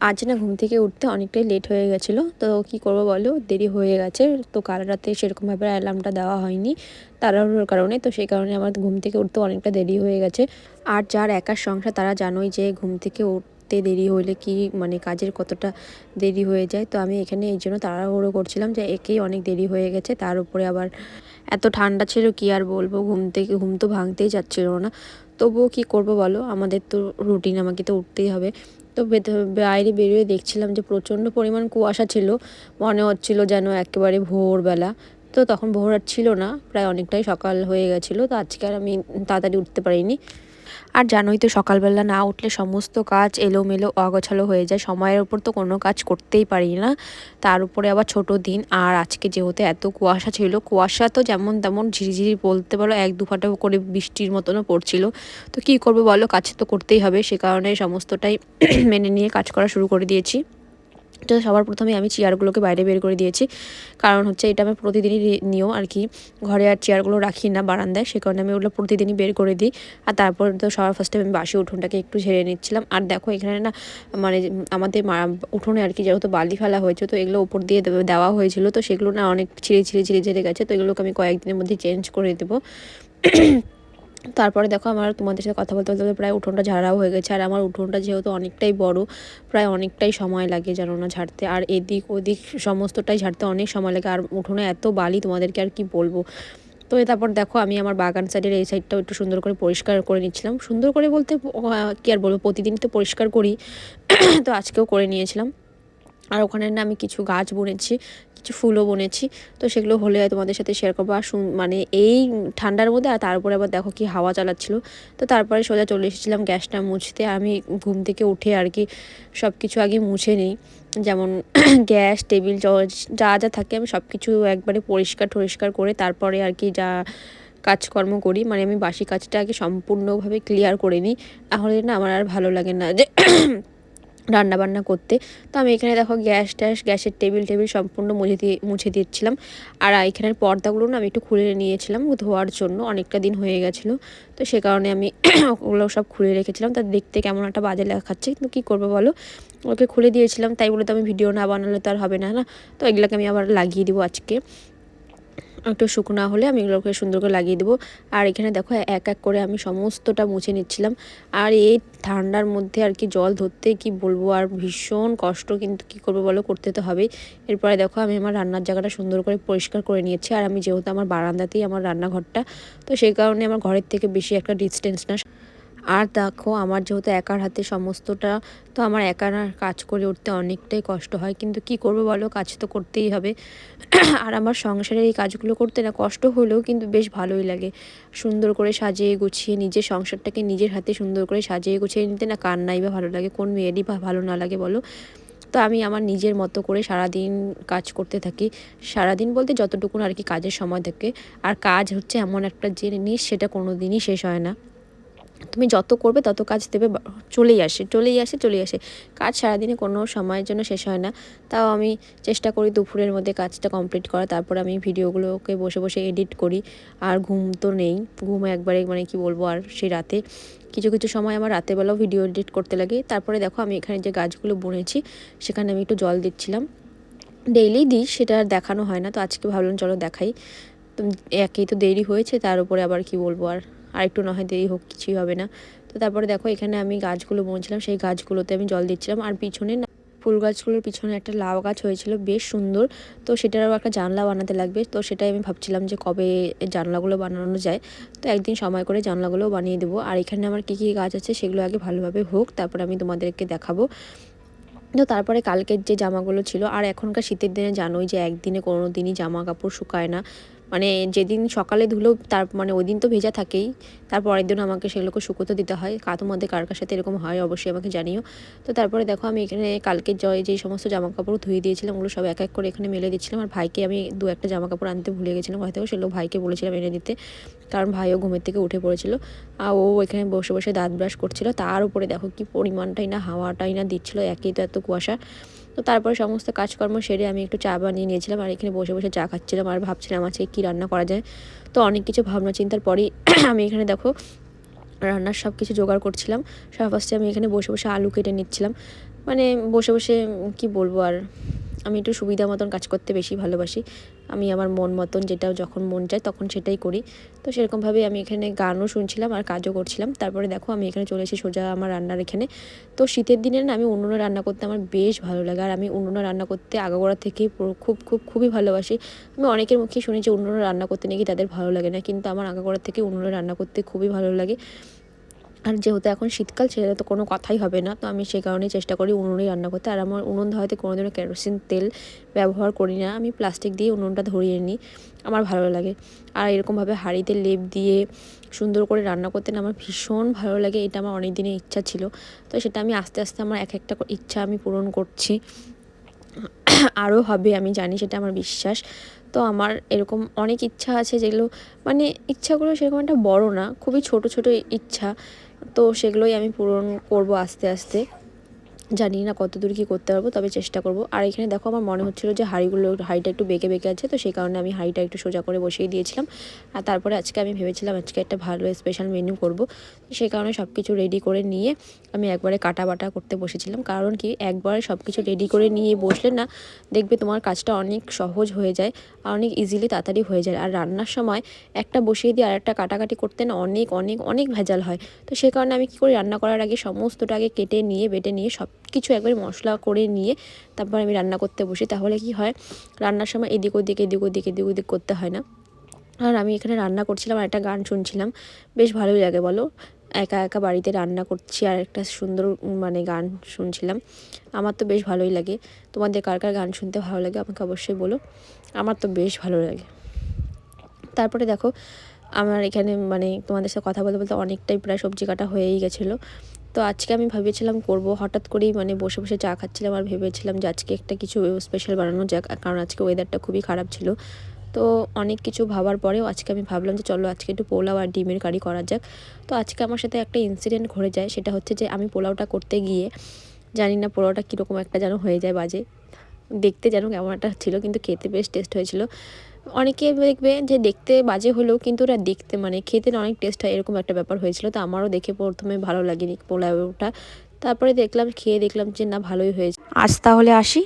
আজ না ঘুম থেকে উঠতে অনেকটাই লেট হয়ে গেছিলো, তো কি করব বলো, দেরি হয়ে গেছে। তো কাল রাতে সেরকমভাবে অ্যালার্মটা দেওয়া হয়নি তাড়াহুড়োর কারণে, তো সেই কারণে আমার ঘুম থেকে উঠতে অনেকটা দেরি হয়ে গেছে। আর যার একার সংসার তারা জানোই যে ঘুম থেকে উঠতে দেরি হইলে কি মানে কাজের কতটা দেরি হয়ে যায়। তো আমি এখানে এই জন্য তাড়াহুড়ো করছিলাম যে একেই অনেক দেরি হয়ে গেছে, তার উপরে আবার এত ঠান্ডা ছিল কি আর বলবো, ঘুম তো ভাঙতেই যাচ্ছিল না। তবুও কি করব বলো, আমাদের তো রুটিন, আমাকে তো উঠতেই হবে। তো বাইরে বেরিয়ে দেখছিলাম যে প্রচণ্ড পরিমাণ কুয়াশা ছিল, মনে হচ্ছিল যেন একেবারে ভোরবেলা। তো তখন ভোর আর ছিল না, প্রায় অনেকটাই সকাল হয়ে গেছিলো। তো আজকে আর আমি তাড়াতাড়ি উঠতে পারিনি। আর জানোই তো সকালবেলা না উঠলে সমস্ত কাজ এলোমেলো অগোছালো হয়ে যায়, সময়ের ওপর তো কোনো কাজ করতেই পারি না। তার উপরে আবার ছোট দিন, আর আজকে যেহেতু এত কুয়াশা ছিল, কুয়াশা তো যেমন তেমন ঝিরিঝিরি বলতে পারো, এক দু ফোঁটা করে বৃষ্টির মতনও পড়ছিল। তো কী করবো বলো, কাজ তো করতেই হবে, সে কারণে সমস্তটাই মেনে নিয়ে কাজ করা শুরু করে দিয়েছি। তো সবার প্রথমে আমি চেয়ারগুলোকে বাইরে বের করে দিয়েছি, কারণ হচ্ছে এটা আমার প্রতিদিনই নিয়ম আর কি। ঘরে আর চেয়ারগুলো রাখি না বারান্দায়, সে কারণে আমি ওগুলো প্রতিদিনই বের করে দিই। আর তারপর তো সবার ফার্স্টে আমি বাসি উঠোনটাকে একটু ঝেড়ে নিচ্ছিলাম। আর দেখো এখানে না মানে আমাদের উঠোনে আর কি যেহেতু বালি ফেলা হয়েছে, তো এগুলো উপর দিয়ে দেওয়া হয়েছিল, তো সেগুলো না অনেক ছিঁড়ে গেছে। তো এগুলোকে আমি কয়েকদিনের মধ্যে চেঞ্জ করে দেবো। তারপরে দেখো আমার তোমাদের সাথে কথা বলতে বলতে প্রায় উঠোনটা ঝাড়াও হয়ে গেছে। আর আমার উঠোনটা যেহেতু অনেকটাই বড়, প্রায় অনেকটাই সময় লাগে জানো না ঝাড়তে, আর এদিক ওদিক সমস্তটাই ঝাড়তে অনেক সময় লাগে। আর উঠোনে এত বালি, তোমাদেরকে আর কি বলবো। তো তারপর দেখো আমি আমার বাগান সাইডের এই সাইডটাও একটু সুন্দর করে পরিষ্কার করে নিচ্ছিলাম। সুন্দর করে বলতে কি আর বলবো, প্রতিদিন তো পরিষ্কার করি, তো আজকেও করে নিয়েছিলাম। আর ওখানে না আমি কিছু গাছ বুনেছি, কিছু ফুলও বুনেছি, তো সেগুলো হলে তোমাদের সাথে শেয়ার করবো। আর মানে এই ঠান্ডার মধ্যে, আর তারপরে আবার দেখো কি হাওয়া চালাচ্ছিলো। তো তারপরে সোজা চলে এসেছিলাম গ্যাসটা মুছতে। আমি ঘুম থেকে উঠে আর কি সব কিছু আগে মুছে নিই, যেমন গ্যাস, টেবিল, যা যা থাকে আমি সব কিছু একবারে পরিষ্কার করে তারপরে আর কি যা কাজকর্ম করি, মানে আমি বাসি কাজটা আগে সম্পূর্ণভাবে ক্লিয়ার করে নিই, তাহলে না আমার আর ভালো লাগে না যে রান্না বান্না করতে। তো আমি এখানে দেখো গ্যাসের টেবিল সম্পূর্ণ মুছে দিচ্ছিলাম। আর এখানের পর্দাগুলো না আমি একটু খুলে নিয়েছিলাম ধোয়ার জন্য, অনেকটা দিন হয়ে গেছিলো, তো সে কারণে আমি ওগুলো সব খুলে রেখেছিলাম। তা দেখতে কেমন একটা বাজে দেখাচ্ছে, কিন্তু কী করবো বলো, ওকে খুলে দিয়েছিলাম, তাই বলে তো আমি ভিডিও না বানালে তো আর হবে না, না। তো এগুলোকে আমি আবার লাগিয়ে দেবো আজকে, একটু শুকনো হলে আমি এগুলোকে সুন্দর করে লাগিয়ে দেবো। আর এখানে দেখো এক এক করে আমি সমস্তটা মুছে নিচ্ছিলাম। আর এই ঠান্ডার মধ্যে আর কি জল ধরতে কি বলবো, আর ভীষণ কষ্ট, কিন্তু কি করবো বলো, করতে তো হবেই। এরপরে দেখো আমি আমার রান্নার জায়গাটা সুন্দর করে পরিষ্কার করে নিয়েছি। আর আমি যেহেতু আমার বারান্দাতেই আমার রান্নাঘরটা, তো সেই কারণে আমার ঘরের থেকে বেশি একটা ডিস্টেন্স না। আর দেখো আমার যেহেতু একার হাতে সমস্তটা, তো আমার একার কাজ করে উঠতে অনেকটাই কষ্ট হয়, কিন্তু কি করবো বলো, কাজ তো করতেই হবে। আর আমার সংসারের এই কাজগুলো করতে না কষ্ট হলেও কিন্তু বেশ ভালোই লাগে। সুন্দর করে সাজিয়ে গুছিয়ে নিজের সংসারটাকে নিজের হাতে সুন্দর করে সাজিয়ে গুছিয়ে নিতে না কার নাই বা ভালো লাগে, কোন মেয়েরই বা ভালো না লাগে বলো। তো আমি আমার নিজের মতো করে সারাদিন কাজ করতে থাকি, সারাদিন বলতে যতটুকুন আর কি কাজের সময় থাকে। আর কাজ হচ্ছে এমন একটা জিনিস, সেটা কোনো দিনই শেষ হয় না। তুমি যত করবে তত কাজ দেবে, চলেই আসে কাজ, সারাদিনে কোনো সময়ের জন্য শেষ হয় না। তাও আমি চেষ্টা করি দুপুরের মধ্যে কাজটা কমপ্লিট করা, তারপর আমি ভিডিওগুলোকে বসে বসে এডিট করি। আর ঘুম তো নেই, ঘুম একবারে মানে কি বলবো, আর সেই রাতে কিছু কিছু সময় আমার রাতের বেলাও ভিডিও এডিট করতে লাগে। তারপরে দেখো আমি এখানে যে গাছগুলো বুনেছি সেখানে আমি একটু জল দিচ্ছিলাম, ডেইলি দিই, সেটা আর দেখানো হয় না, তো আজকে ভাবলাম চলো দেখাই। তো একেই তো দেরি হয়েছে, তার উপরে আবার কি বলবো, আর একটু না হয় দেরি হোক, কিছুই হবে না। তো তারপরে দেখো এখানে আমি গাছগুলো বুনছিলাম, সেই গাছগুলোতে আমি জল দিচ্ছিলাম। আর পিছনে না ফুল গাছগুলোর পিছনে একটা লাউ গাছ হয়েছিল বেশ সুন্দর, তো সেটারও একটা জানলা বানাতে লাগবে। তো সেটাই আমি ভাবছিলাম যে কবে জানলাগুলো বানানো যায়, তো একদিন সময় করে জানলাগুলোও বানিয়ে দেবো। আর এখানে আমার কী কী গাছ আছে সেগুলো আগে ভালোভাবে হোক, তারপর আমি তোমাদেরকে দেখাবো। তো তারপরে কালকের যে জামাগুলো ছিল, আর এখনকার শীতের দিনে জানোই যে একদিনে কোনো দিনই জামা কাপড় শুকায় না, মানে যেদিন সকালে ধুলেও তার মানে ওই দিন তো ভেজা থাকেই, তার পরের দিন আমাকে সেগুলোকে শুকোতে দিতে হয়। তোমাদের কার কার সাথে এরকম হয় অবশ্যই আমাকে জানিও। তো তারপরে দেখো আমি এখানে কালকের যেই সমস্ত জামা কাপড় ধুয়ে দিয়েছিলাম ওগুলো সব এক এক করে এখানে মেলে দিচ্ছিলাম। আর ভাইকে আমি দু একটা জামা কাপড় আনতে ভুলে গেছিলাম, হয়তো সেগুলো ভাইকে বলেছিলাম এনে দিতে, কারণ ভাইও ঘুমের থেকে উঠে পড়েছিল। আর ও এখানে বসে বসে দাঁত ব্রাশ করছিল, তার উপরে দেখো কি পরিমাণটাই না হাওয়াটাই না দিচ্ছিলো, একেই তো এত কুয়াশা। তো তারপরে সমস্ত কাজকর্ম সেরে আমি একটু চা বানিয়ে নিয়েছিলাম, আর এখানে বসে বসে চা খাচ্ছিলাম আর ভাবছিলাম আজকে কী রান্না করা যায়। তো অনেক কিছু ভাবনা চিন্তার পরেই আমি এখানে দেখো রান্নার সব কিছু জোগাড় করছিলাম। ফার্স্টে আমি এখানে বসে বসে আলু কেটে নিচ্ছিলাম। মানে বসে বসে কি বলবো আর, আমি একটু সুবিধা মতন কাজ করতে বেশি ভালোবাসি। আমি আমার মন মতন যেটা যখন মন চায় তখন সেটাই করি। তো সেরকমভাবেই আমি এখানে গানও শুনছিলাম আর কাজও করছিলাম। তারপরে দেখো আমি এখানে চলে এসেছি সোজা আমার রান্নার এখানে। তো শীতের দিনে না আমি উনুনে রান্না করতে আমার বেশ ভালো লাগে, আর আমি উনুনে রান্না করতে আগাগোড়া থেকেই খুবই ভালোবাসি। আমি অনেকের মুখেই শুনি যে উনুনে রান্না করতে নাকি তাদের ভালো লাগে না, কিন্তু আমার আগাগোড়া থেকে উনুনে রান্না করতে খুবই ভালো লাগে। আর যেহেতু এখন শীতকাল, সেটা তো কোনো কথাই হবে না, তো আমি সেই কারণেই চেষ্টা করি উনুনেই রান্না করতে। আর আমার উনুন ধরাতে কোনো দিনও কেরোসিন তেল ব্যবহার করি না, আমি প্লাস্টিক দিয়ে উনুনটা ধরিয়ে নিই, আমার ভালো লাগে। আর এরকমভাবে হাঁড়িতে লেপ দিয়ে সুন্দর করে রান্না করতে না আমার ভীষণ ভালো লাগে। এটা আমার অনেক দিনের ইচ্ছা ছিল, তো সেটা আমি আস্তে আস্তে আমার এক একটা ইচ্ছা আমি পূরণ করছি। আরও হবে আমি জানি, সেটা আমার বিশ্বাস। তো আমার এরকম অনেক ইচ্ছা আছে যেগুলো, মানে ইচ্ছাগুলো সেরকম একটা বড় না, খুবই ছোট ছোট ইচ্ছা। তো সেগুলোই আমি পূরণ করব আস্তে আস্তে। জানি না কতদূর কী করতে পারবো, তবে চেষ্টা করব। আর এখানে দেখো আমার মনে হচ্ছিলো যে হাঁড়িটা একটু বেঁকে বেঁকে আছে, তো সেই কারণে আমি হাঁড়িটা একটু সোজা করে বসিয়ে দিয়েছিলাম। আর তারপরে আজকে আমি ভেবেছিলাম আজকে একটা ভালো স্পেশাল মেনু করব, সেই কারণে সব কিছু রেডি করে নিয়ে আমি একবারে কাটা বাটা করতে বসেছিলাম। কারণ কি, একবারে সব কিছু রেডি করে নিয়ে বসলে না দেখবে তোমার কাজটা অনেক সহজ হয়ে যায় আর অনেক ইজিলি তাড়াতাড়ি হয়ে যায়। আর রান্নার সময় একটা বসিয়ে দিয়ে আর একটা কাটাকাটি করতে না অনেক অনেক অনেক ভেজাল হয়। তো সেই কারণে আমি কী করি, রান্না করার আগে সমস্তটা আগে কেটে নিয়ে বেটে নিয়ে সব কিছু একবারে মশলা করে নিয়ে তারপর আমি রান্না করতে বসি। তাহলে কি হয়, রান্নার সময় এদিক ওদিক করতে হয় না। আর আমি এখানে রান্না করছিলাম আর একটা গান শুনছিলাম, বেশ ভালোই লাগে বলো, একা একা বাড়িতে রান্না করছি আর একটা সুন্দর মানে গান শুনছিলাম। আমার তো বেশ ভালোই লাগে। তোমাদের কার কার গান শুনতে ভালো লাগে আমাকে অবশ্যই বলো, আমার তো বেশ ভালো লাগে। তারপরে দেখো আমার এখানে মানে তোমাদের সাথে কথা বলতে বলতে অনেকটাই প্রায় সবজি কাটা হয়েই গেছিলো। তো আজকে আমি ভেবেছিলাম করব, হঠাৎ করেই মানে বসে বসে চা খাচ্ছিলাম আর ভেবেছিলাম যে আজকে একটা কিছু স্পেশাল বানানো যাক, কারণ আজকে ওয়েদারটা খুবই খারাপ ছিল। তো অনেক কিছু ভাবার পরেও আজকে আমি ভাবলাম যে চলো আজকে একটু পোলাও আর ডিমের কারি করা যাক। তো আজকে আমার সাথে একটা ইনসিডেন্ট ঘটে যায়, সেটা হচ্ছে যে আমি পোলাওটা করতে গিয়ে জানি না পোলাওটা কীরকম একটা যেন হয়ে যায় বাজে, দেখতে যেন কেমন একটা ছিল, কিন্তু খেতে বেশ টেস্ট হয়েছিল। অনেকে দেখবে যে দেখতে বাজে হলেও কিন্তু ওটা দেখতে মানে খেতে অনেক টেস্ট হয়, এরকম একটা ব্যাপার হয়েছিল। তো আমারও দেখে প্রথমে ভালো লাগেনি পোলাওটা, তারপরে খেয়ে দেখলাম যে না ভালোই হয়েছে। আজ তাহলে আসি।